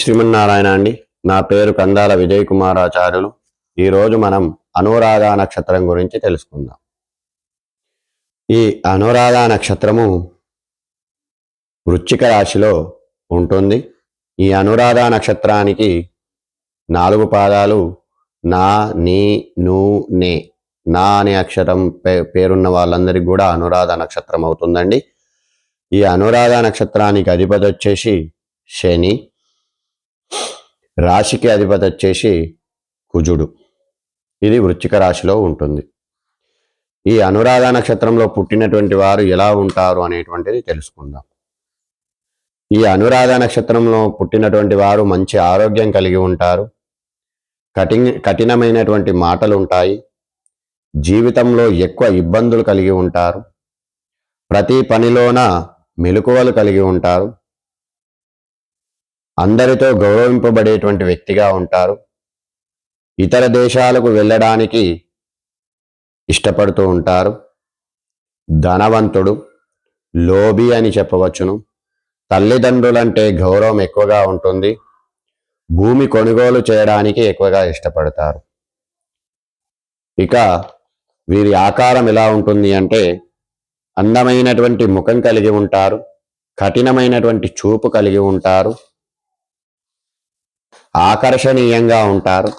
శ్రీమన్నారాయణ అండి. నా పేరు కందాల విజయ్ కుమారాచార్యులు. ఈరోజు మనం అనురాధ నక్షత్రం గురించి తెలుసుకుందాం. ఈ అనురాధ నక్షత్రము వృశ్చిక రాశిలో ఉంటుంది. ఈ అనురాధ నక్షత్రానికి 4 పాదాలు నా, నీ, ను, నే. నా అనే అక్షరం పేరున్న వాళ్ళందరికీ కూడా అనురాధ నక్షత్రం అవుతుందండి. ఈ అనురాధ నక్షత్రానికి అధిపతి వచ్చేసి శని, రాశికి అధిపతి వచ్చేసి కుజుడు. ఇది వృశ్చిక రాశిలో ఉంటుంది. ఈ అనురాధ నక్షత్రంలో పుట్టినటువంటి వారు ఎలా ఉంటారు అనేటువంటిది తెలుసుకుందాం. ఈ అనురాధ నక్షత్రంలో పుట్టినటువంటి వారు మంచి ఆరోగ్యం కలిగి ఉంటారు. కఠినమైనటువంటి మాటలు ఉంటాయి. జీవితంలో ఎక్కువ ఇబ్బందులు కలిగి ఉంటారు. ప్రతి పనిలోన మెలకువలు కలిగి ఉంటారు. అందరితో గౌరవింపబడేటువంటి వ్యక్తిగా ఉంటారు. ఇతర దేశాలకు వెళ్ళడానికి ఇష్టపడుతూ ఉంటారు. ధనవంతుడు, లోభి అని చెప్పవచ్చును. తల్లిదండ్రులంటే గౌరవం ఎక్కువగా ఉంటుంది. భూమి కొనుగోలు చేయడానికి ఎక్కువగా ఇష్టపడతారు. ఇక వీరి ఆకారం ఎలా ఉంటుంది అంటే అందమైనటువంటి ముఖం కలిగి ఉంటారు. కఠినమైనటువంటి చూపు కలిగి ఉంటారు. ఆకర్షణీయంగా ఉంటారు.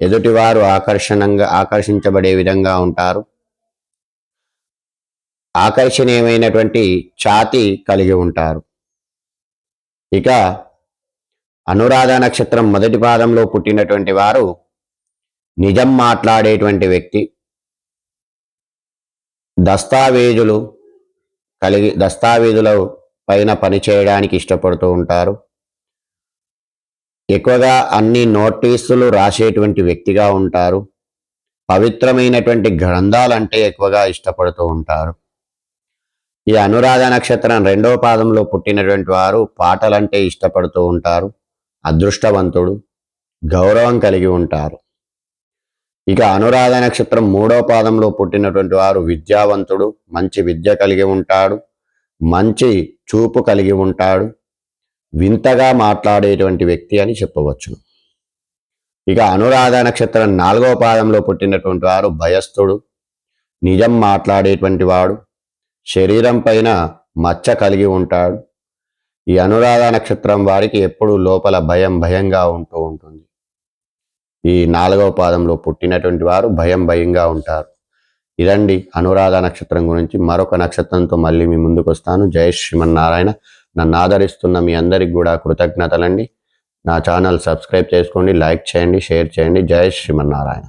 ఎదుటివారు ఆకర్షించబడే విధంగా ఉంటారు. ఆకర్షణీయమైనటువంటి ఛాతీ కలిగి ఉంటారు. ఇక అనురాధ నక్షత్రం మొదటి పాదంలో పుట్టినటువంటి వారు నిజం మాట్లాడేటువంటి వ్యక్తి. దస్తావేజుల పైన పని చేయడానికి ఇష్టపడుతూ ఉంటారు. ఎక్కువగా అన్ని నోటీసులు రాసేటువంటి వ్యక్తిగా ఉంటారు. పవిత్రమైనటువంటి గ్రంథాలంటే ఎక్కువగా ఇష్టపడుతూ ఉంటారు. ఈ అనురాధ నక్షత్రం 2వ పాదంలో పుట్టినటువంటి వారు పాటలంటే ఇష్టపడుతూ ఉంటారు. అదృష్టవంతుడు, గౌరవం కలిగి ఉంటారు. ఇక అనురాధ నక్షత్రం 3వ పాదంలో పుట్టినటువంటి వారు విద్యావంతుడు, మంచి విద్య కలిగి ఉంటాడు. మంచి చూపు కలిగి ఉంటాడు. వింతగా మాట్లాడేటువంటి వ్యక్తి అని చెప్పవచ్చు. ఇక అనురాధ నక్షత్రం 4వ పాదంలో పుట్టినటువంటి వారు భయస్థుడు, నిజం మాట్లాడేటువంటి వాడు. శరీరం పైన మచ్చ కలిగి ఉంటాడు. ఈ అనురాధ నక్షత్రం వారికి ఎప్పుడు లోపల భయంగా ఉంటూ ఉంటుంది. ఈ 4వ పాదంలో పుట్టినటువంటి వారు భయంగా ఉంటారు. ఇదండి అనురాధ నక్షత్రం గురించి. మరొక నక్షత్రంతో మళ్ళీ మీ ముందుకు వస్తాను. జై శ్రీమన్నారాయణ. నన్ను ఆదరిస్తున్న మీ అందరికి కూడా కృతజ్ఞతలండి. నా ఛానల్ సబ్స్క్రైబ్ చేసుకోండి, లైక్ చేయండి, షేర్ చేయండి. జై శ్రీమన్నారాయణ.